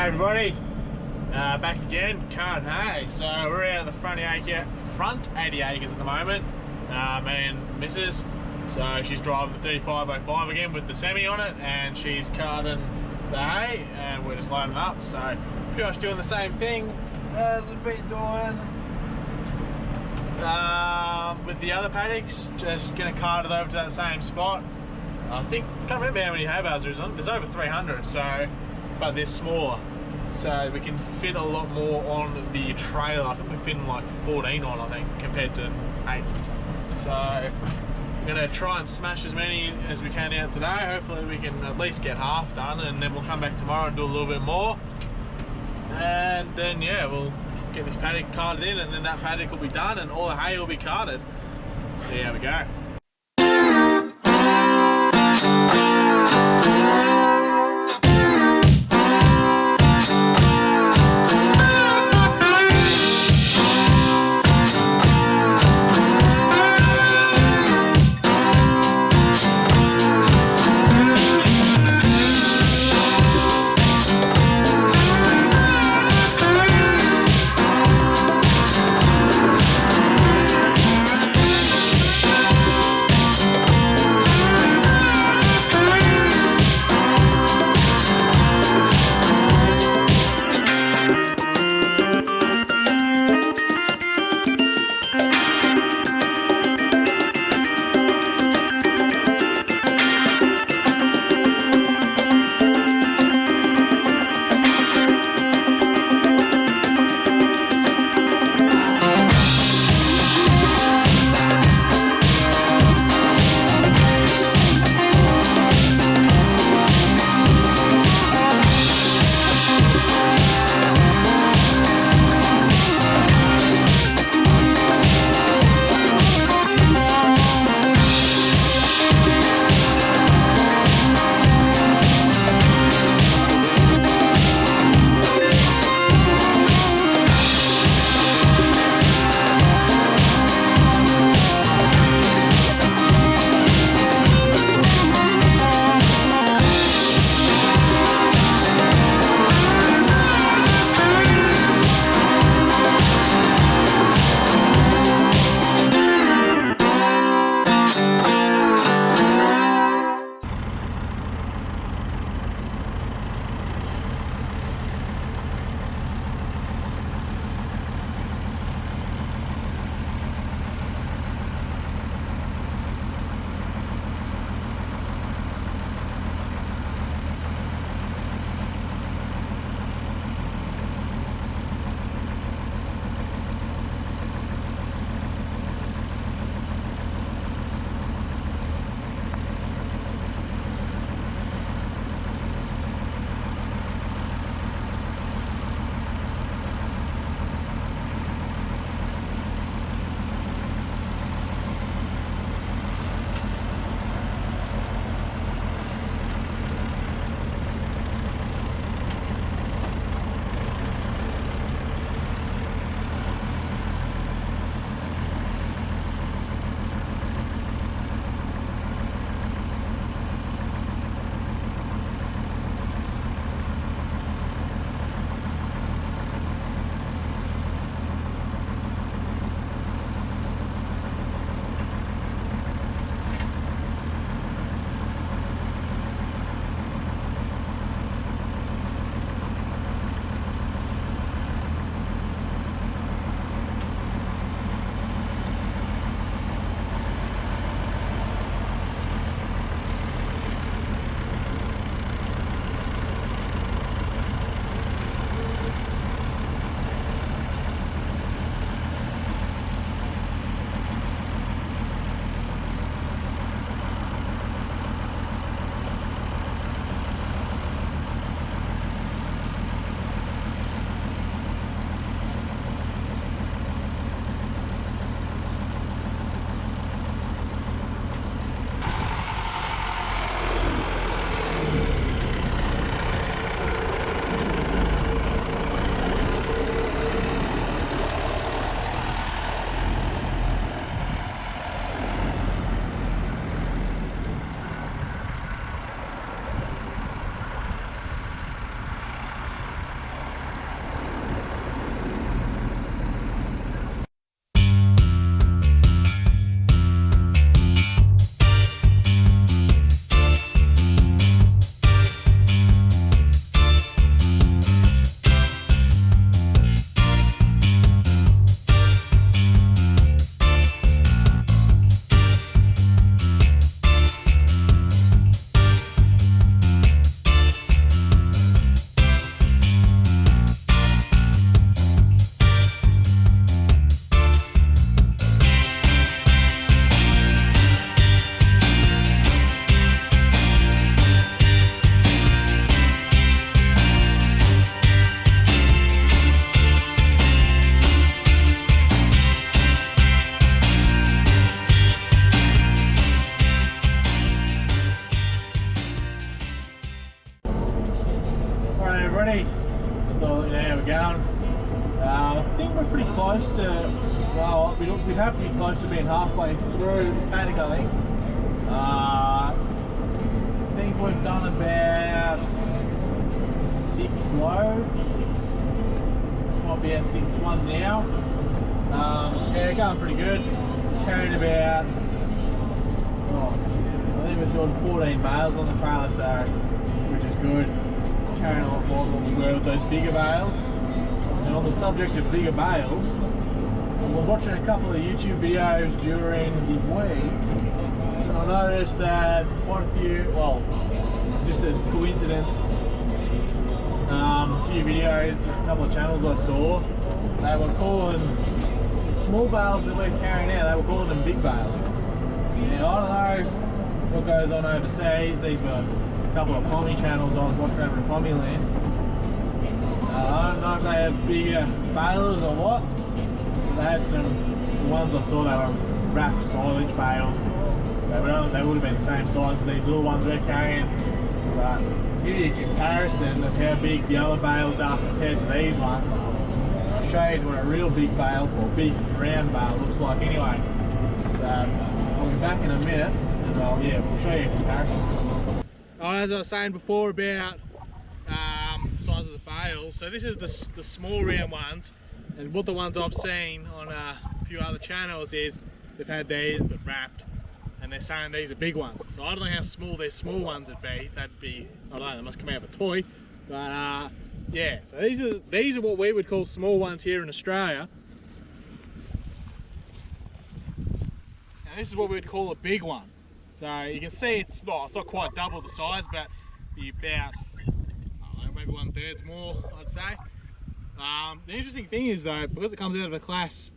G'day everybody, back again, carting hay. So we're out of the front 80 acres at the moment, me and Mrs. So she's driving the 3505 again with the semi on it, and she's carting the hay and we're just loading it up. So pretty much doing the same thing as we've been doing with the other paddocks, just going to cart it over to that same spot. I think, can't remember how many hay bales there's on, there's over 300, so, but they're smaller. So we can fit a lot more on the trailer. I think we're fitting like 14 on, I think, compared to 8. So we're going to try and smash as many as we can out today. Hopefully we can at least get half done, and then we'll come back tomorrow and do a little bit more. And then, yeah, we'll get this paddock carted in, and then that paddock will be done and all the hay will be carted. See how we go. going. I think we're pretty close to, well, we'd have to be close to being halfway through the paddock, I think. I think we've done about 6 loads. This might be our 6th one now. Yeah, going pretty good. Carrying about, I think we're doing 14 bales on the trailer, so, which is good. Carrying a lot more than we were with those bigger bales. And on the subject of bigger bales, I was watching a couple of YouTube videos during the week, and I noticed that quite a few, well, just as a coincidence, a few videos, a couple of channels I saw, they were calling the small bales that we're carrying now, they were calling them big bales. Now, I don't know what goes on overseas. These were a couple of pommy channels I was watching over in Pommy Land. I don't know if they have bigger balers or what. They had some, the ones I saw, they were wrapped silage bales. They would have been the same size as these little ones we're carrying. But give you a comparison of how big the other bales are compared to these ones. I'll show you what a real big bale, or big round bale, looks like anyway. So I'll be back in a minute, and we'll show you a comparison. As I was saying before about the size of the bales, so this is the small round ones, and what the ones I've seen on a few other channels is they've had these but wrapped, and they're saying these are big ones. So I don't know how small their small ones would be. That'd be, I don't know, they must come out of a toy. But yeah, so these are what we would call small ones here in Australia. And this is what we would call a big one. So you can see it's not quite double the size, but about, maybe 1/3 more, I'd say. The interesting thing is though, because it comes out of a class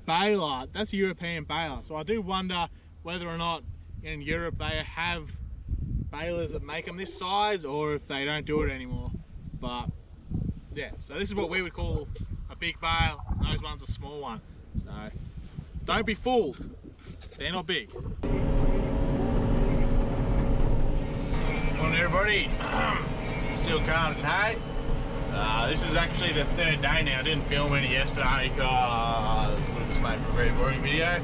baler, that's a European baler. So I do wonder whether or not in Europe they have balers that make them this size, or if they don't do it anymore. But yeah, so this is what we would call a big bale, and those ones are a small one. So don't be fooled, they're not big. Morning everybody, still carting hay. This is actually the 3rd day now. I didn't film any yesterday because we just made for a very boring video.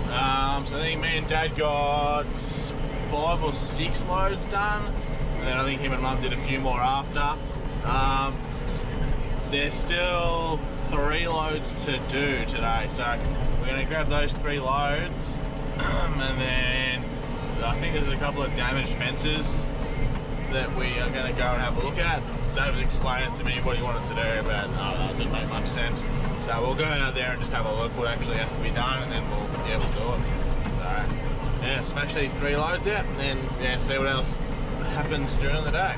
So I think me and Dad got 5 or 6 loads done, and then I think him and Mum did a few more after. There's still 3 loads to do today, so we're going to grab those 3 loads, and then I think there's a couple of damaged fences that we are going to go and have a look at. Dad was explaining to me what he wanted to do, but it didn't make much sense. So we'll go out there and just have a look what actually has to be done, and then we'll do it. So yeah, smash these 3 loads out, and then see what else happens during the day.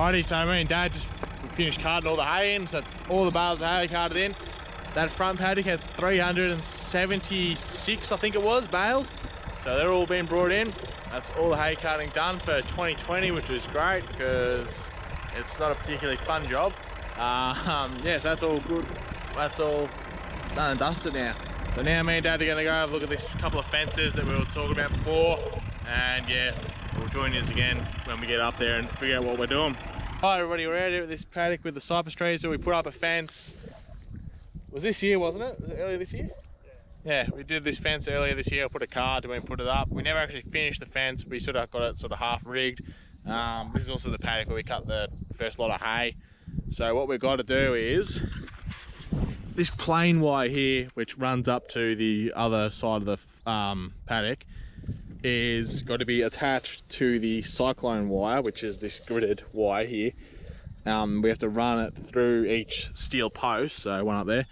Alrighty, so me and Dad just finished carting all the hay in, so all the bales of hay carted in. That front paddock had 376, I think it was, bales. So they're all being brought in. That's all the hay carting done for 2020, which was great because it's not a particularly fun job. Yeah, so that's all good. That's all done and dusted now. So now me and Dad are going to go have a look at this couple of fences that we were talking about before. And yeah, we'll join you again when we get up there and figure out what we're doing. Hi everybody, we're out here at this paddock with the cypress trees, so we put up a fence. It was this year, wasn't it? Was it earlier this year? Yeah, we did this fence earlier this year. I put a card to put it up. We never actually finished the fence. We sort of got it sort of half rigged. This is also the paddock where we cut the first lot of hay. So what we've got to do is this plain wire here, which runs up to the other side of the paddock, is got to be attached to the cyclone wire, which is this gridded wire here. We have to run it through each steel post, so one up there.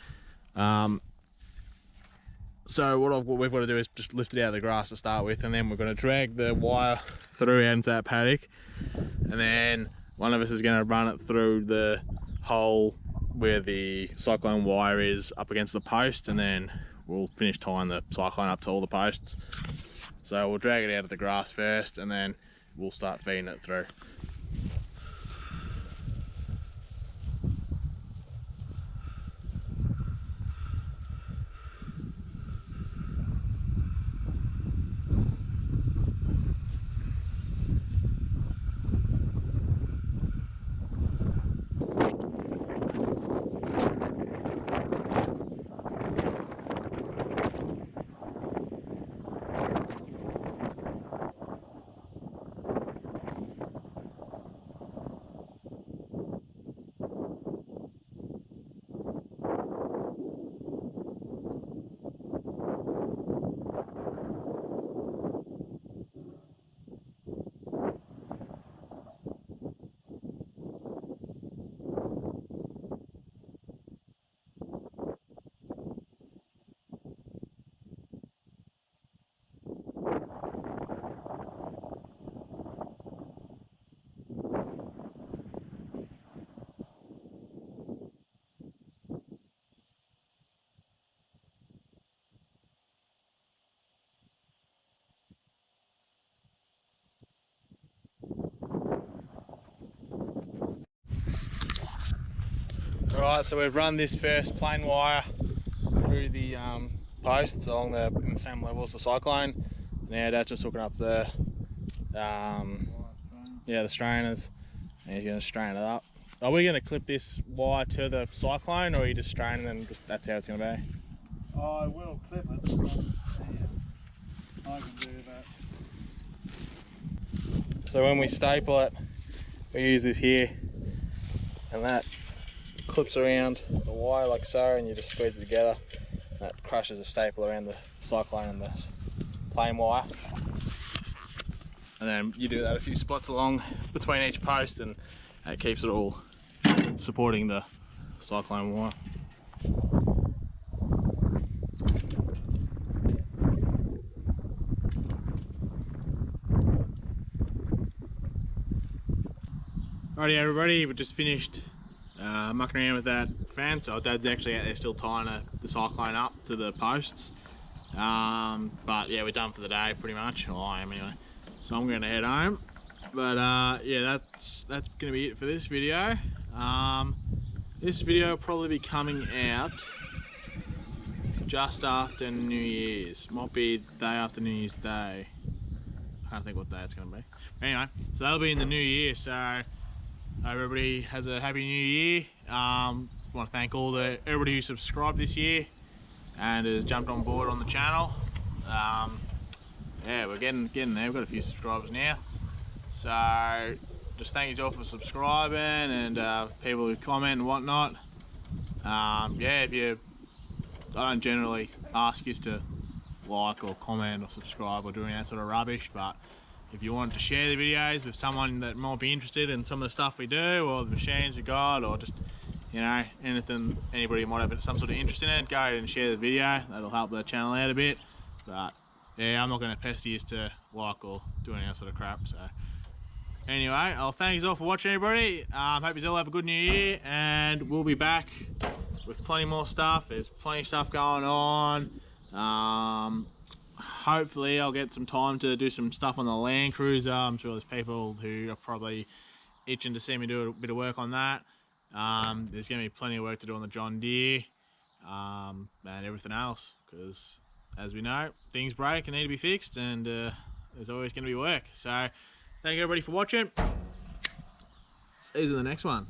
So what we've got to do is just lift it out of the grass to start with, and then we're going to drag the wire through out into that paddock, and then one of us is going to run it through the hole where the cyclone wire is up against the post, and then we'll finish tying the cyclone up to all the posts. So we'll drag it out of the grass first, and then we'll start feeding it through. Alright, so we've run this first plain wire through the posts along in the same level as the cyclone. Now Dad's just hooking up the the strainers, and he's going to strain it up. Are we going to clip this wire to the cyclone, or are you just straining and that's how it's going to be? I will clip it. I can do that. So when we staple it, we use this here, and that clips around the wire like so, and you just squeeze it together. That crushes the staple around the cyclone and the plain wire. And then you do that a few spots along between each post, and it keeps it all supporting the cyclone wire. Alrighty everybody, we've just finished mucking around with that fence. Our Dad's actually out there still tying the cyclone up to the posts. But yeah, we're done for the day pretty much. Well, I am anyway. So I'm going to head home. But yeah, that's going to be it for this video. This video will probably be coming out just after New Year's. Might be the day after New Year's Day. I can't think what day it's going to be. Anyway, so that'll be in the new year. So everybody has a happy new year. I want to thank everybody who subscribed this year and has jumped on board on the channel. Yeah, we're getting there. We've got a few subscribers now. So just thank you all for subscribing, and people who comment and whatnot. Yeah, I don't generally ask you to like or comment or subscribe or doing that sort of rubbish, but if you want to share the videos with someone that might be interested in some of the stuff we do, or the machines we got, or just, you know, anything anybody might have some sort of interest in it, go ahead and share the video. That'll help the channel out a bit. But yeah, I'm not going to pester you to like or do any other sort of crap. So Anyway, I'll thank you all for watching, everybody. Hope you all have a good new year, and we'll be back with plenty more stuff. There's plenty of stuff going on. Hopefully I'll get some time to do some stuff on the Land Cruiser. I'm sure there's people who are probably itching to see me do a bit of work on that. There's going to be plenty of work to do on the John Deere and everything else, because as we know, things break and need to be fixed, and there's always going to be work. So thank you everybody for watching. See you in the next one.